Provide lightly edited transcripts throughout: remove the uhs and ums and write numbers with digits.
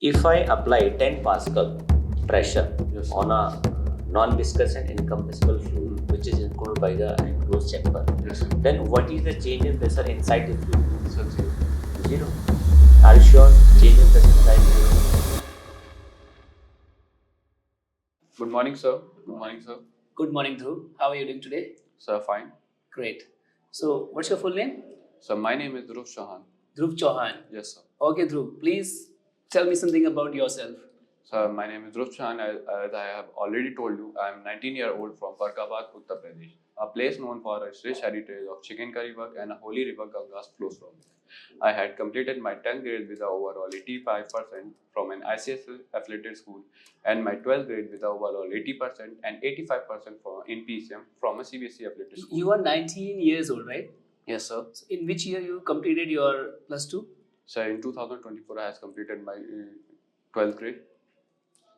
If I apply 10 Pascal pressure Yes. on a non-viscous and incompressible fluid, which is included by the enclosed chamber, Yes. then what is the change in pressure inside the fluid? Sir, zero. Zero. Are you sure? Change in pressure inside zero. Good morning, sir. Good morning, sir. Good morning, Dhruv. How are you doing today? Sir, fine. Great. So, what's your full name? Sir, my name is Dhruv Chauhan. Dhruv Chauhan. Yes, sir. Okay, Dhruv, please tell me something about yourself. Sir, my name is Dhruv Chauhan. As I have already told you, I am 19-year-old from Farkhabad, Uttar Pradesh, a place known for its rich heritage of chicken curry work and a holy river Ganga flows from it. I had completed my 10th grade with a overall 85% from an ICS affiliated school and my 12th grade with a overall 80% and 85% in PCM from a CBSE affiliated school. You are 19 years old, right? Yes, sir. So in which year you completed your plus 2? Sir, in 2024, I have completed my 12th grade.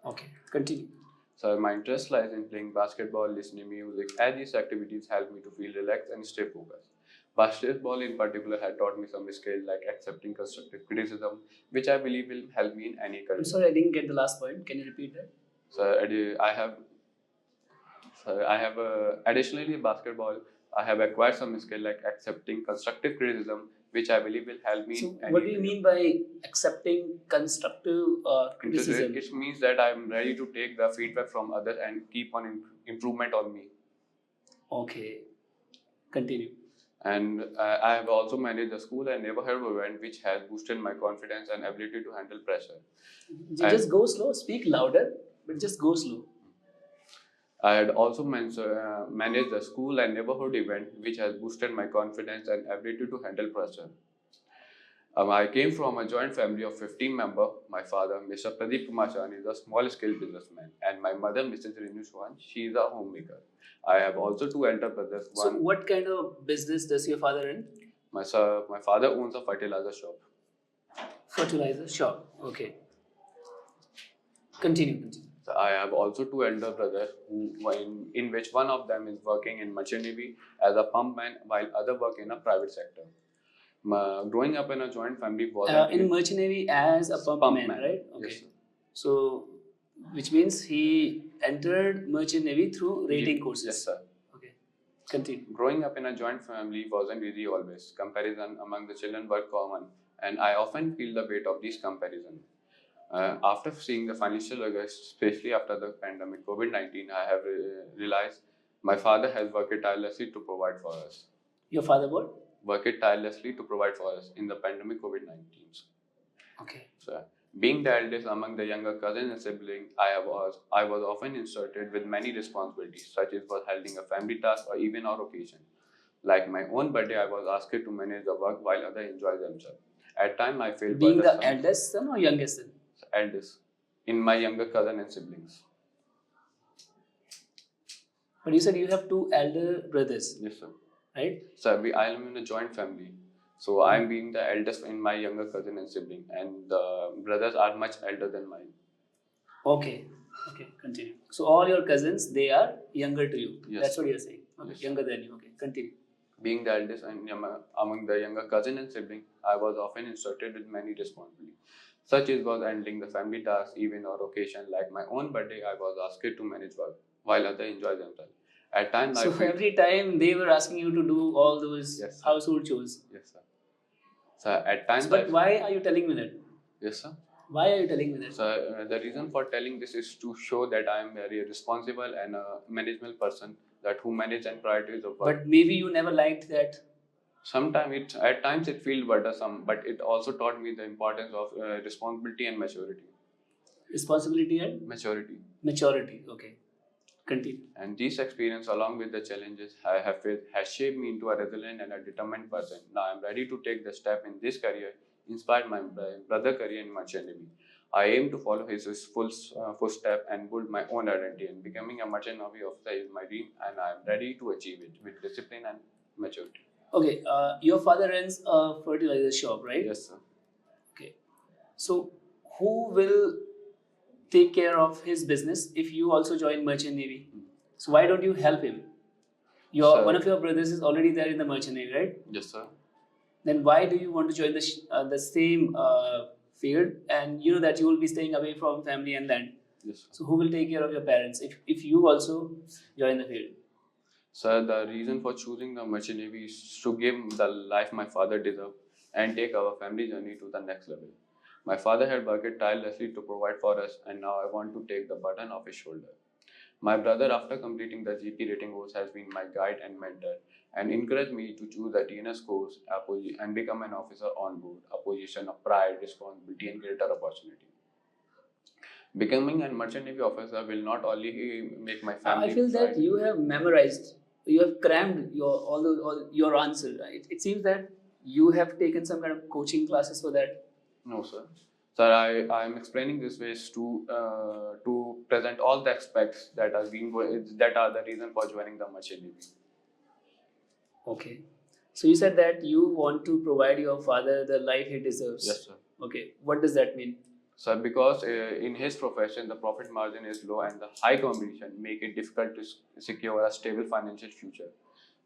Okay, continue. So my interest lies in playing basketball, listening music, as these activities help me to feel relaxed and stay focused. Basketball in particular had taught me some skills like accepting constructive criticism, which I believe will help me in any career. I'm sorry, I didn't get the last point. Can you repeat that? So I have additionally basketball. I have acquired some skill like accepting constructive criticism, which I believe will help me. So, in any what do you career. mean by accepting constructive criticism? It means that I am ready to take the feedback from others and keep on improvement on me. Okay, continue. And I have also managed a school and neighborhood event which has boosted my confidence and ability to handle pressure. Just go slow, speak louder, but just go slow. I had also managed a school and neighborhood event which has boosted my confidence and ability to handle pressure. I came from a joint family of 15 members. My father, Mr. Pradeep Kumar Chauhan, is a small-scale businessman, and my mother, Mrs. Renu Chauhan, she is a homemaker. I have also two elder brothers. So, what kind of business does your father run? My father owns a fertilizer shop. Fertilizer shop. Okay. Continue. So I have also two elder brothers, in which one of them is working in merchant navy as a pumpman, while other work in a private sector. Growing up in a joint family was in merchant navy as a pumpman, right? Okay. Yes, sir. So, which means he entered merchant navy through rating courses. Yes, sir. Okay. Continue. Growing up in a joint family wasn't easy always. Comparison among the children were common, and I often feel the weight of these comparisons. After seeing the financial struggles, especially after the pandemic COVID-19, I have realized my father has worked tirelessly to provide for us. Your father what? Worked tirelessly to provide for us in the pandemic COVID-19. Okay. So, being the eldest among the younger cousins and siblings, I was often inserted with many responsibilities, such as for holding a family task or even our occasion. Like my own birthday, I was asked to manage the work while others enjoy themselves. At times, I felt being the eldest son or youngest son? Eldest in my younger cousin and siblings. But you said you have two elder brothers. Yes, sir. Right? So I am in a joint family. So I am being the eldest in my younger cousin and sibling, and the brothers are much elder than mine. Okay. Okay, continue. So all your cousins, they are younger to you. Yes. That's what you're saying. Okay, Yes. younger than you. Okay, continue. Being the eldest and among the younger cousin and sibling, I was often instructed with many responsibilities, such as was handling the family tasks, even or occasion like my own birthday. I was asked to manage work while others enjoy themselves. At times, So every time they were asking you to do all those Yes, sir. household chores. Yes, sir. So at times, But why are you telling me that? Yes, sir. Why are you telling me that? So the reason for telling this is to show that I am very responsible and a management person that who manage and prioritize the work. But maybe you never liked that. Sometimes at times it feels burdensome, but it also taught me the importance of responsibility and maturity. Responsibility and Maturity. maturity. Okay. Continue. And this experience, along with the challenges I have faced, has shaped me into a resilient and a determined person. Now I am ready to take the step in this career, inspired my brother career in merchant navy. I aim to follow his footsteps and build my own identity. And becoming a merchant navy officer is my dream, and I am ready to achieve it with discipline and maturity. Okay. Your father runs a fertilizer shop, right? Yes, sir. Okay. So who will take care of his business if you also join merchant navy? So why don't you help him? Sir. One of your brothers is already there in the merchant navy, right? Yes, sir. Then why do you want to join the same field, and you know that you will be staying away from family and land. Yes, sir. So who will take care of your parents if you also join the field? Sir, the reason for choosing the merchant navy is to give the life my father deserved and take our family journey to the next level. My father had worked tirelessly to provide for us, and now I want to take the burden off his shoulder. My brother, after completing the GP rating course, has been my guide and mentor and encouraged me to choose the TNS course and become an officer on board, a position of pride, responsibility, and greater opportunity. Becoming a merchant navy officer will not only make my family I feel that proud. you have memorized, you have crammed all your answer. Right? It seems that you have taken some kind of coaching classes for that. No, sir. Sir, I am explaining this ways to present all the aspects that that are the reason for joining the merchant navy. Okay. So you said that you want to provide your father the life he deserves. Yes, sir. Okay. What does that mean? Sir, because in his profession the profit margin is low and the high competition make it difficult to secure a stable financial future.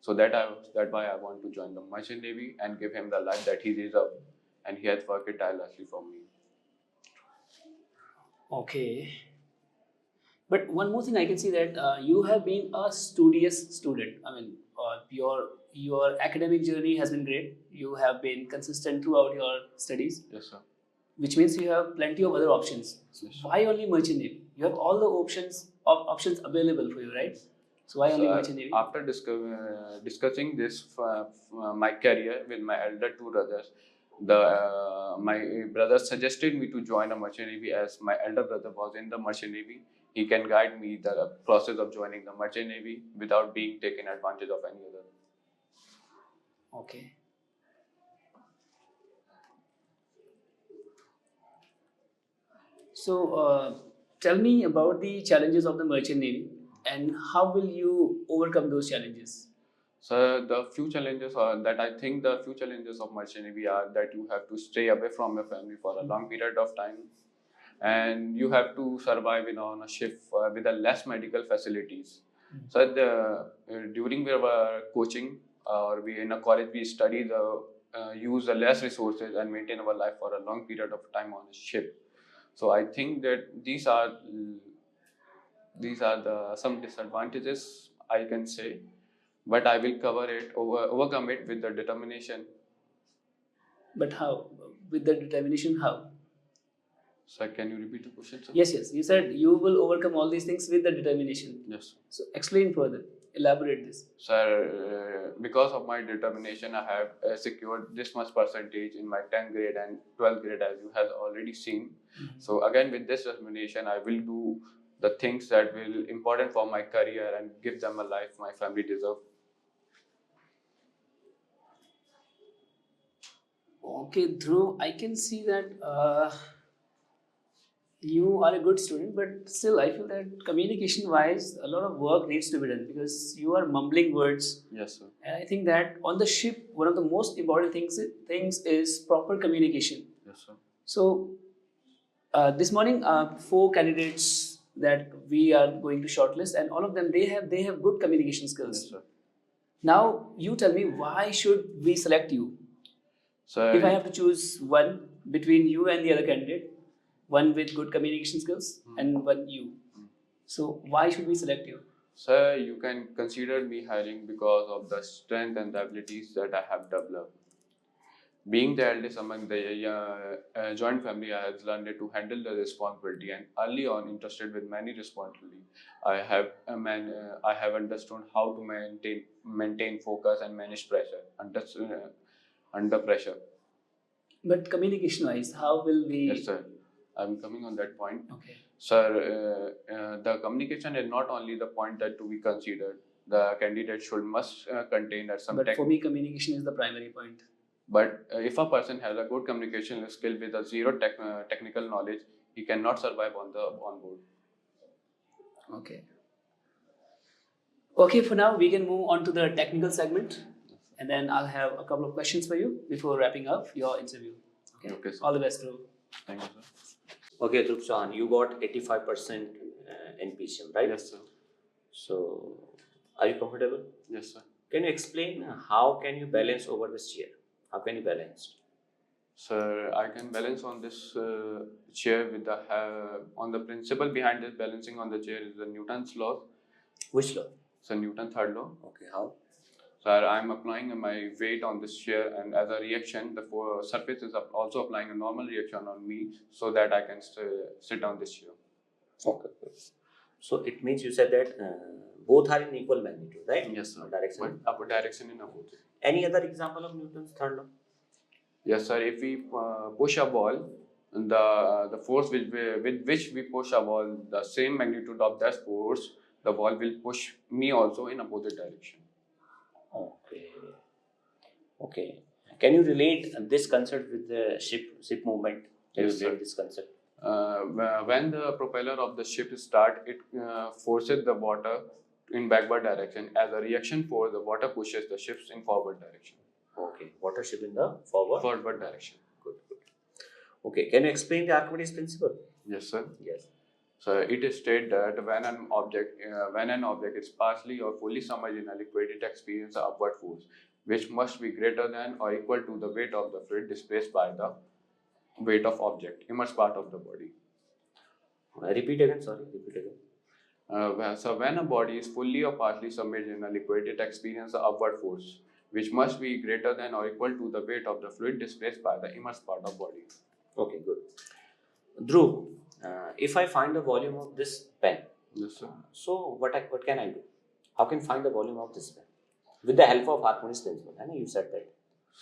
So that's why I want to join the merchant navy and give him the life that he deserves, and he has worked tirelessly for me. Okay. But one more thing, I can see that you have been a studious student. I mean, your academic journey has been great. You have been consistent throughout your studies, Yes, sir. which means you have plenty of other options. So Yes. why only merchant navy? You have all the options available for you, right? So why only Sir, merchant navy? after discussing this my career with my elder two brothers, my brother suggested me to join a merchant navy as my elder brother was in the merchant navy. He can guide me the process of joining the merchant navy without being taken advantage of any other. Okay. So tell me about the challenges of the merchant navy and how will you overcome those challenges? So the few challenges are that I think the few challenges of merchant navy are that you have to stay away from your family for a long period of time, and you have to survive on a ship with a less medical facilities. So during our coaching or we in a college we study the use the less resources and maintain our life for a long period of time on a ship. So I think that these are the some disadvantages I can say, but I will overcome it with the determination. But how? With the determination, how? So can you repeat the question, sir? Yes, yes. You said you will overcome all these things with the determination. Yes. So explain further. Elaborate this. Sir, because of my determination, I have secured this much percentage in my 10th grade and 12th grade, as you have already seen. So again, with this determination, I will do the things that will important for my career and give them a life my family deserve. Okay, Dhruv, I can see that you are a good student, but still, I feel that communication-wise, a lot of work needs to be done because you are mumbling words. Yes, sir. And I think that on the ship, one of the most important things is proper communication. Yes, sir. So this morning, 4 candidates that we are going to shortlist, and all of them they have good communication skills. Yes, sir. Now you tell me, why should we select you? So If I have to choose one between you and the other candidate, one with good communication skills and one you. So why should we select you? sir, you can consider me hiring because of the strength and the abilities that I have developed. Being the eldest among the joint family, I have learned to handle the responsibility and early on interested with many responsibility. I have understood how to maintain focus and manage pressure under pressure. But communication wise, how will we? Yes, sir. I'm coming on that point. Okay. Sir, the communication is not only the point that to be considered. The candidate must contain at some. But for me, communication is the primary point. But if a person has a good communication skill with a zero technical knowledge, he cannot survive on board. Okay. Okay, for now we can move on to the technical segment, and then I'll have a couple of questions for you before wrapping up your interview. Okay. Okay, sir. All the best, Dhruv. Thank you, sir. Okay, Dhruv Chauhan, you got 85% in PCM, right? Yes, sir. So, are you comfortable? Yes, sir. Can you explain how can you balance over this year? How can you balance? Sir, I can balance on this chair with the on the principle behind this balancing on the chair is the Newton's law. Which law? So Newton's third law. Okay, how? Sir, I'm applying my weight on this chair, and as a reaction, the surface is also applying a normal reaction on me, so that I can sit on this chair. Okay. So it means you said that both are in equal magnitude, right? Yes, sir. Direction. But upper direction in opposite. Any other example of Newton's third law? Yes, sir. If we push a ball, the force with which we push a ball, the same magnitude of that force, the ball will push me also in opposite direction. Okay. Okay. Can you relate this concept with the ship movement? Can Yes, you relate sir. this concept? When the propeller of the ship start, it forces the water in backward direction. As a reaction force, the water pushes the ships in forward direction. Okay. Water ship in the forward. Forward direction. Good. Good. Okay. Can you explain the Archimedes principle? Yes, sir. Yes. So it is stated that when an object is partially or fully submerged in a liquid, it experiences an upward force, which must be greater than or equal to the weight of the fluid displaced by the weight of object, immersed part of the body. Repeat again. Sorry. Repeat again. So when a body is fully or partly submerged in a liquid, it experiences an upward force, which must be greater than or equal to the weight of the fluid displaced by the immersed part of body. Okay. Good. Dhruv, if I find the volume of this pen, Yes, sir. so what can I do? How can I find the volume of this pen? With the help of Archimedes principle. I know you said that.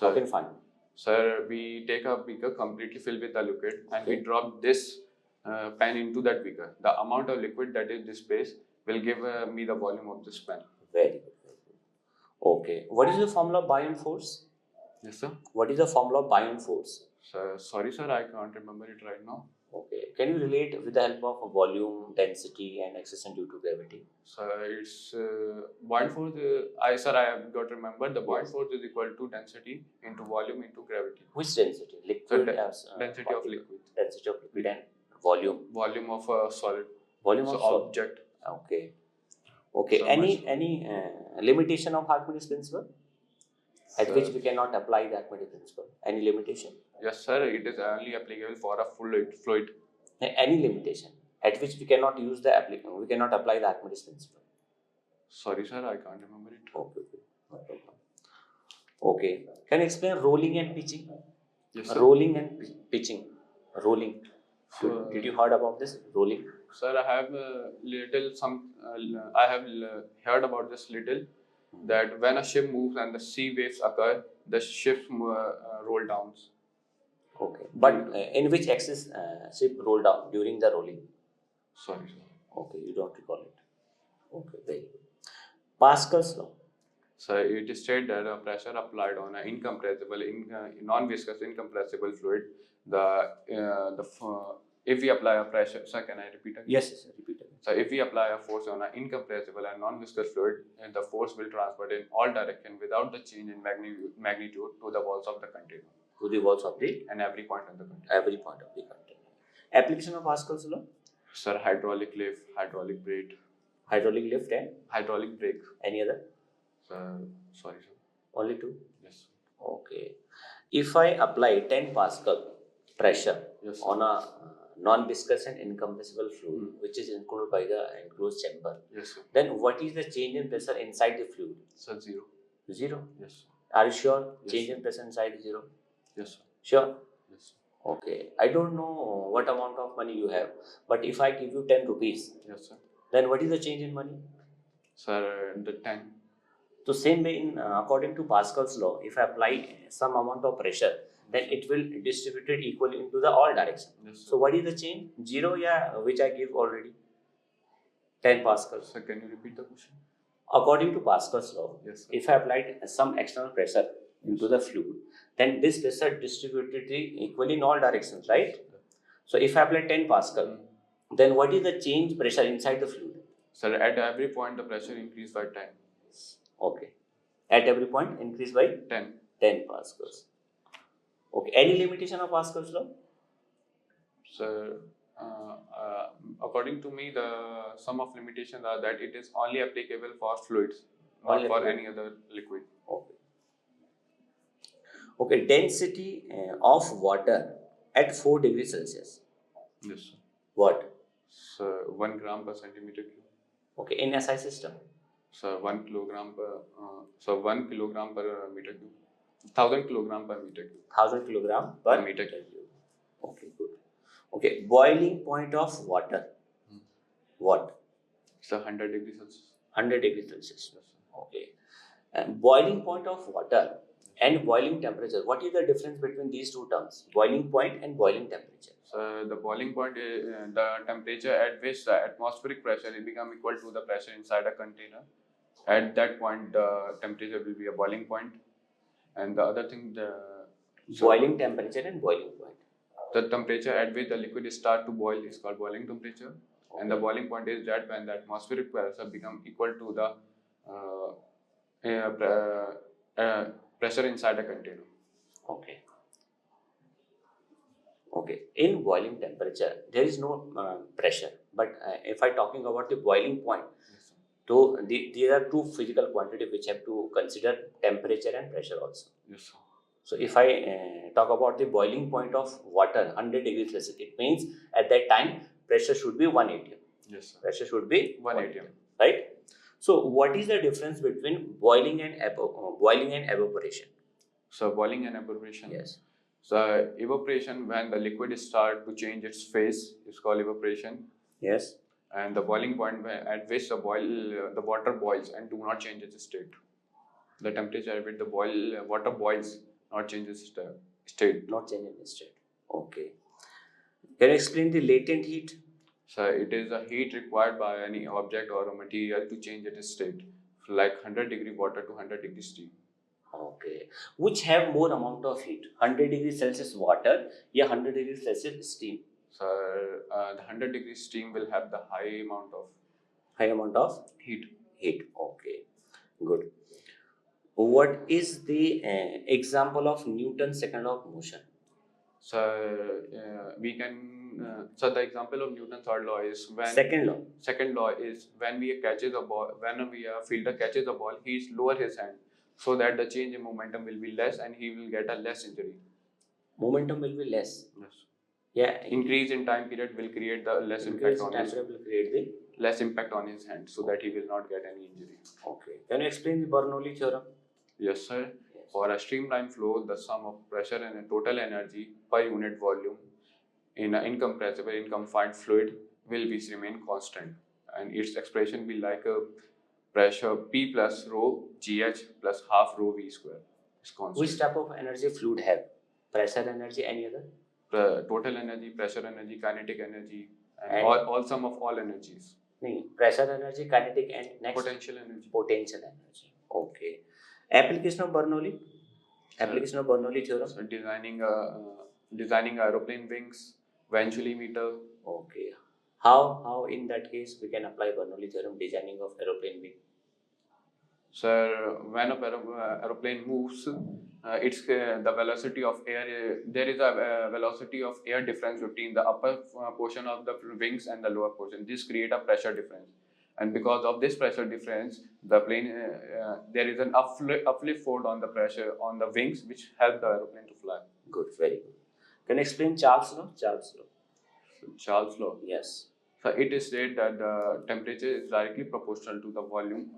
How can I find? Sir, we take a beaker completely filled with the liquid, and we drop this pen into that beaker. The amount of liquid that is displaced will give me the volume of this pen. Very good. Very good. Okay. What is the formula of Bion force? Yes, sir. What is the formula of Bion force? Sorry, sir, I can't remember it right now. Okay. Can you relate with the help of volume, density, and acceleration due to gravity? So it's buoyant force. I have got to remember the buoyant force is equal to density into volume into gravity. Which density? Liquid. Density of liquid. Density of liquid and volume. Volume of a solid. Volume So of solid. object. Okay. Okay. So Any limitation of Archimedes principle at which we cannot apply the Archimedes principle? Any limitation? Yes, sir. It is only applicable for a fluid. Any limitation at which we cannot use the applicable, we cannot apply the Archimedes principle. Sorry, sir, I can't remember it. Okay. No problem. Okay. Can you explain rolling and pitching? Yes, sir. Rolling and pitching. Rolling. So, Did you heard about this? Rolling. sir, I have I have heard about this little, that when a ship moves and the sea waves occur, the ships roll down. Okay. But in which axis ship roll down during the rolling? Sorry, sir. Okay, you don't recall it. Okay, very good. Pascal's law. So it is stated that a pressure applied on an non-viscous incompressible fluid, if we apply a pressure, sir, can I repeat again? Yes, repeat again. So if we apply a force on an incompressible and non-viscous fluid, the force will transfer in all directions without the change in magnitude to the walls of the container. To the walls of the And every point of the container. every point of the container. Application of Pascal's law. Sir, hydraulic lift, hydraulic brake. Hydraulic lift and Hydraulic brake. any other? Sorry, sir. Only two? Yes. Okay. If I apply 10 Pascal pressure Yes, sir. on a non-viscous and incompressible fluid, which is included by the enclosed chamber, Yes, sir. then what is the change in pressure inside the fluid? Sir, 0. Zero. Yes, sir. Are you sure? Yes, Change sir. in pressure inside is zero? Yes, sir. Sure. Yes, sir. Okay. I don't know what amount of money you have, but if I give you 10 rupees, Yes, sir. then what is the change in money? Sir, the 10. So same way in according to Pascal's law, if I apply some amount of pressure, then it will distribute it equally into the all direction. Yes, sir. So what is the change? Zero, yeah, which I give already. 10 Pascals. Sir, can you repeat the question? According to Pascal's law, Yes, sir. if I applied some external pressure into the fluid, then this pressure distributed equally in all directions, right? So if I apply 10 Pascal, then what is the change pressure inside the fluid? Sir, at every point the pressure increased by 10. Okay. At every point increase by 10. 10 Pascals. Okay. Any limitation of Pascal's law? Sir, according to me, the sum of limitations are that it is only applicable for fluids, not Only for applicable. any other liquid. Okay. Okay, density of water at 4 degrees Celsius. Yes, sir. What? So 1 gram per centimeter cube. Okay, in SI system. So 1 kilogram per 1 kilogram per meter cube. 1000 kilogram per meter cube. 1000 kilogram per meter cube. Okay, good. Okay, boiling point of water. What? So 100 degrees Celsius. 100 degrees Celsius. Yes, sir. Okay. And boiling point of water and boiling temperature. What is the difference between these two terms? Boiling point and boiling temperature. So the boiling point is the temperature at which the atmospheric pressure will become equal to the pressure inside a container. At that point, the temperature will be a boiling point. And the other thing, Boiling temperature and boiling point. the temperature at which the liquid start to boil is called boiling temperature. And the boiling point is that when the atmospheric pressure become equal to the pressure inside a container. Okay. Okay. In boiling temperature, there is no pressure. But if I talking about the boiling point, Yes, sir. so there are two physical quantities which have to consider temperature and pressure also. Yes, sir. So if I talk about the boiling point of water, 100 degrees Celsius, it means at that time pressure should be 1 atm. Yes, sir. Pressure should be 1 atm. right? So what is the difference between boiling and evaporation? So boiling and evaporation. Yes. So evaporation, when the liquid start to change its phase, is called evaporation. Yes. And the boiling point at which the water boils and do not change its state. The temperature at which the water boils, not changes state. Not changing the state. Okay. Can you explain the latent heat? So it is a heat required by any object or a material to change its state, like 100 degree water to 100 degree steam. Okay. Which have more amount of heat? 100 degrees Celsius water, yeah, 100 degrees Celsius steam. So the 100 degree steam will have the high amount of Heat. Okay. Good. What is the example of Newton's second law of motion? So we can. So the example of Newton's third law is when Second law. second law is when a fielder catches a ball, he lower his hand so that the change in momentum will be less and he will get a less injury. Momentum will be less. Yes. Yeah. Increase in time period will create the less impact on his will create the. less impact on his hand, so that he will not get any injury. Okay. Can you explain the Bernoulli theorem? Yes, sir. Yes. For a streamlined flow, the sum of pressure and total energy per unit volume in an incompressible, confined fluid will remain constant, and its expression will like a pressure P plus rho GH plus half rho V square is constant. Which type of energy fluid have? Pressure energy, any other? Total energy, pressure energy, kinetic energy, and And- all sum of all energies. No, pressure energy, kinetic, and next Potential energy. potential energy. Okay. Application of Bernoulli. Application of Bernoulli theorem. So designing aeroplane wings, eventually meter. Okay. How in that case we can apply Bernoulli theorem designing of aeroplane wing? So when a aeroplane moves, it's the velocity of air. There is a velocity of air difference between the upper portion of the wings and the lower portion. This create a pressure difference, and because of this pressure difference, the plane there is an uplift force on the pressure on the wings, which help the aeroplane to fly. Good, very good. Can you explain Charles' law? Charles' law. So Charles' law. Yes. So it is said that the temperature is directly proportional to the volume.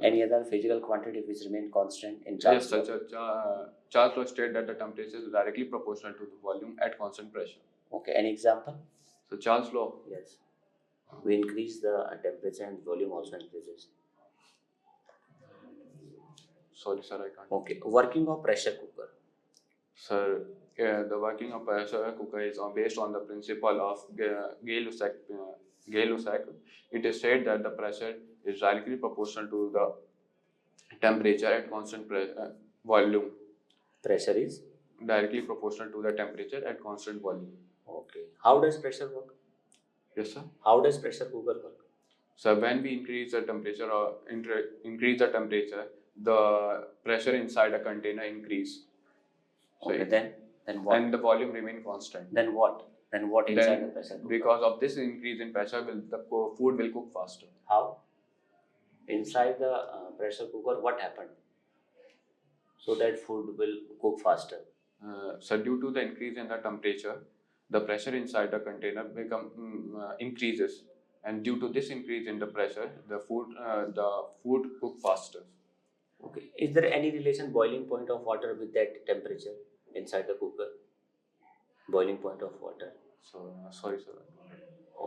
Any other physical quantity which remain constant in Yes, Charles' such law? Charles law stated that the temperature is directly proportional to the volume at constant pressure. Okay. Any example? So Charles law. Yes. We increase the temperature and volume also increases. Sorry, sir, I can't. Okay. Working of pressure cooker. Sir, the working of pressure cooker is based on the principle of Gay-Lussac. It is said that the pressure is directly proportional to the temperature at constant volume. Pressure is? Directly proportional to the temperature at constant volume. Okay. How does pressure work? Yes, sir. How does pressure cooker work? So when we increase the temperature the pressure inside a container increase. So Okay. Then what? and the volume remain constant. Then what? Then what inside Then the pressure cooker? because of this increase in pressure, the food will cook faster. How? Inside the pressure cooker, what happened? so that food will cook faster? So due to the increase in the temperature, the pressure inside the container increases, and due to this increase in the pressure, the food cook faster. Okay. Is there any relation boiling point of water with that temperature inside the cooker? Boiling point of water. So sorry, sir.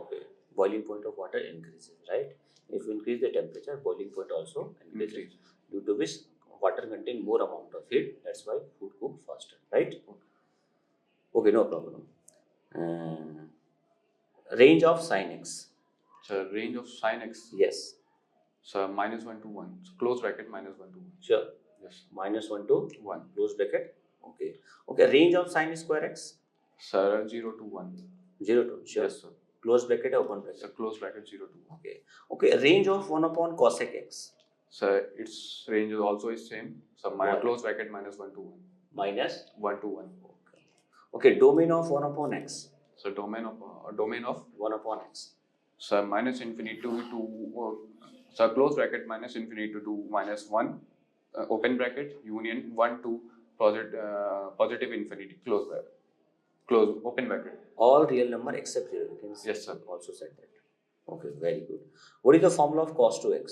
Okay. Boiling point of water increases, right? If you increase the temperature, boiling point also increases. Increase. Due to which water contain more amount of heat. That's why food cook faster, right? Okay, no problem. Range of sin x. So range of sin x. Yes. So -1 to 1. So close bracket -1 to 1. Sure. Yes. -1 to 1. close bracket. Okay. Okay. Range of sin square x. Sir, 0 to 1. 0 to. Sure. Yes, sir. Close bracket or open bracket. So close bracket 0 to 1. Okay. Okay. Range of 1 upon cosec x. So its range is also is same. So What? close bracket -1 to 1. Minus. 1 to 1. Okay. Okay. Domain of 1 upon x. So domain of 1 upon x. so minus infinity to so close bracket minus infinity to -1 open bracket union 1 to positive infinity close bracket close open bracket. All real number except 0. You can Yes, sir. also said that. Okay. Very good. What is the formula of cos 2x?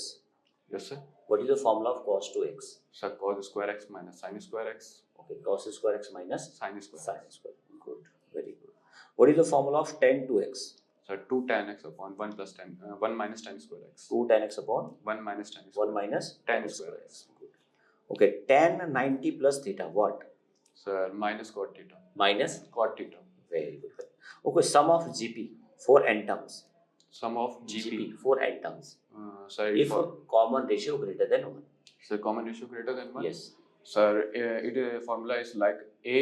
Yes, sir. What is the formula of cos 2x? So cos square x minus sin square x Okay. Cos square x minus sin square. sin square. Good. Very good. What is the formula of tan 2x? So 2 tan x upon 1 plus 10 1 minus tan square x 2 tan x upon 1 minus tan square 1 minus tan square x. Good. Okay. Tan 90 plus theta. What? So minus cot theta Minus. cot theta. Very good. Okay. Sum of GP for n terms. Sum of GP. for n terms. So If a common ratio greater than 1. so common ratio greater than 1. Yes. Sir, it formula is like a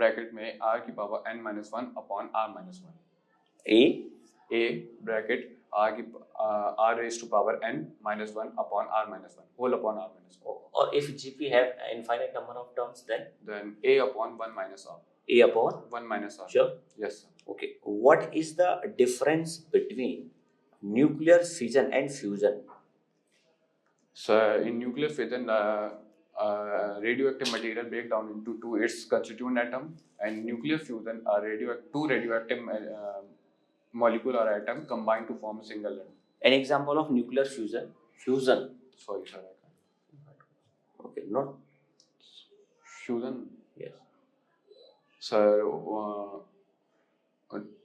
bracket में r की power n minus 1 upon r minus 1. A bracket r raised to power n minus 1 upon r minus 1 whole upon r minus 1. Or if GP have infinite number of terms, Then a upon 1 minus r. A upon. 1 minus r. Sure. Yes, sir. Okay. What is the difference between nuclear fission and fusion? So in nuclear fission, radioactive material break down into two its constituent atom, and nuclear fusion, two radioactive molecule or atom combine to form a single atom. An example of nuclear fusion. Fusion. Sorry, sir. I can't. Okay. Not. Fusion. Yes. So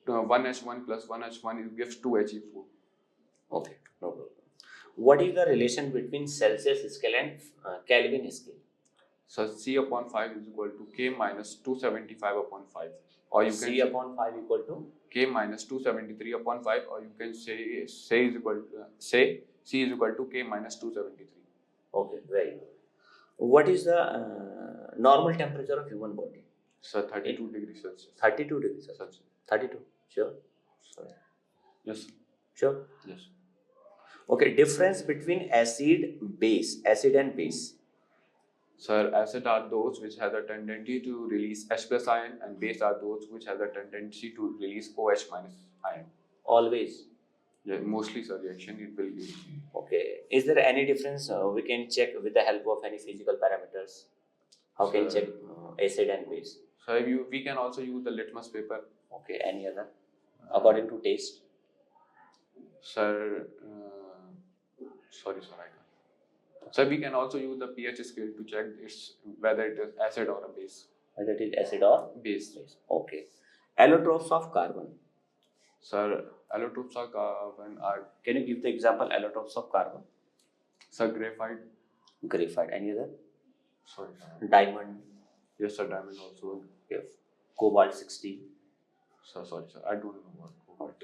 1H1 plus 1H1 gives 2He4. Okay. No problem. What is the relation between Celsius scale and Kelvin scale? So C upon 5 is equal to K minus 275 upon 5. Or you can C upon 5 equal to K minus 273 upon 5, or you can say C is equal to K minus 273. Okay, very good. What is the normal temperature of human body? So 32 degrees Celsius. 32 degrees Celsius. 32. Sure. Sorry. Yes. Sure. Yes. Okay, difference between acid and base. Sir, acid are those which have a tendency to release H plus ion, and base are those which have a tendency to release OH minus ion. Always. Yeah, mostly, sir, reaction it will give. Okay. Is there any difference we can check with the help of any physical parameters? How can Sir. check acid and base? So we can also use the litmus paper. Okay. Any other? According to taste. Sir, sorry, sir, I can't. So we can also use the pH scale to check whether it is acid or a base. Whether it is acid or Base. base. Okay. Allotropes of carbon. Sir, allotropes of carbon are, Can you give the example allotropes of carbon? sir, graphite. Graphite. Any other? Sorry, sir. Diamond. Yes, sir, diamond also. Yes. Cobalt 60. Sir, sorry, sir, I don't know what cobalt.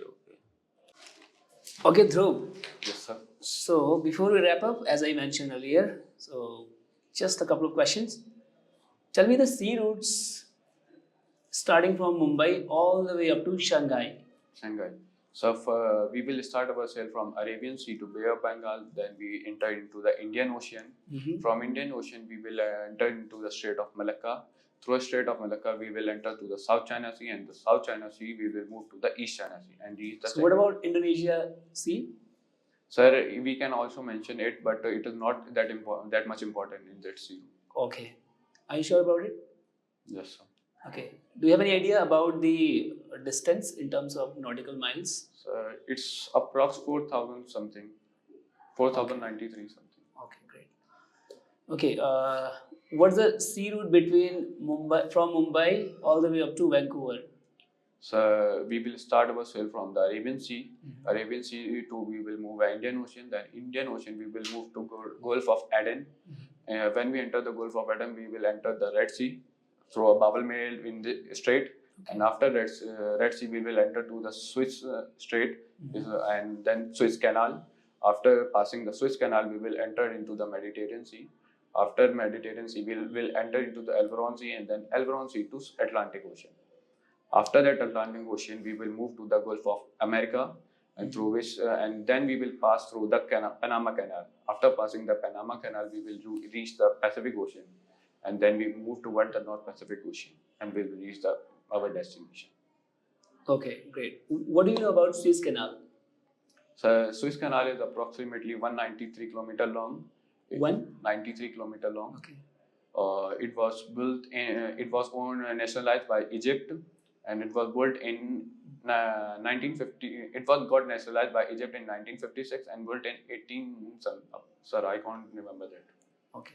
Okay, Dhruv. Yes, sir. So before we wrap up, as I mentioned earlier, so just a couple of questions. Tell me the sea routes starting from Mumbai all the way up to Shanghai. Shanghai. So we will start our sail from Arabian Sea to Bay of Bengal. Then we enter into the Indian Ocean. From Indian Ocean, we will enter into the Strait of Malacca. Through the Strait of Malacca, we will enter to the South China Sea, and the South China Sea, we will move to the East China Sea. And reach the So what about Indonesia Sea? Sir, we can also mention it, but it is not that much important in that sea. Okay. Are you sure about it? Yes, sir. Okay. Do you have any idea about the distance in terms of nautical miles? So it's approx 4,000 something, 4,093 something. Okay, great. Okay, what's the sea route between from Mumbai all the way up to Vancouver? So we will start our sail from the Arabian Sea. Arabian Sea to we will move the Indian Ocean. Then Indian Ocean we will move to Gulf of Aden. When we enter the Gulf of Aden, we will enter the Red Sea through a Bab el-Mandeb in the strait. And after Red Sea, we will enter to the Suez Strait and then Suez Canal. After passing the Suez Canal, we will enter into the Mediterranean Sea. After Mediterranean Sea, we will enter into the Elveron Sea and then Elveron Sea to Atlantic Ocean. After that Atlantic Ocean, we will move to the Gulf of America, and through which, and then we will pass through the Panama Canal. After passing the Panama Canal, we will reach the Pacific Ocean, and then we move toward the North Pacific Ocean, and we will reach our destination. Okay, great. What do you know about Suez Canal? So Suez Canal is approximately 193 kilometer long. 193 kilometer long. Okay. It was built it was owned and nationalized by Egypt, and it was built in 1950. It was got nationalized by Egypt in 1956 and built in 18. Sir, I can't remember that. Okay.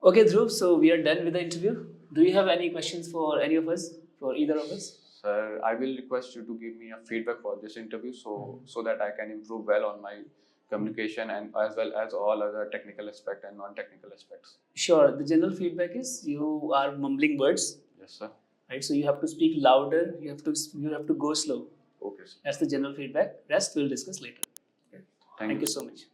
Okay, Dhruv. So we are done with the interview. Do you have any questions for any of us, for either of us? Sir, I will request you to give me a feedback for this interview, so that I can improve well on my communication and as well as all other technical aspects and non-technical aspects. Sure. The general feedback is you are mumbling words. Yes, sir. Right. So you have to speak louder. You have to go slow. Okay, sir. That's the general feedback. Rest we'll discuss later. Thank you So much.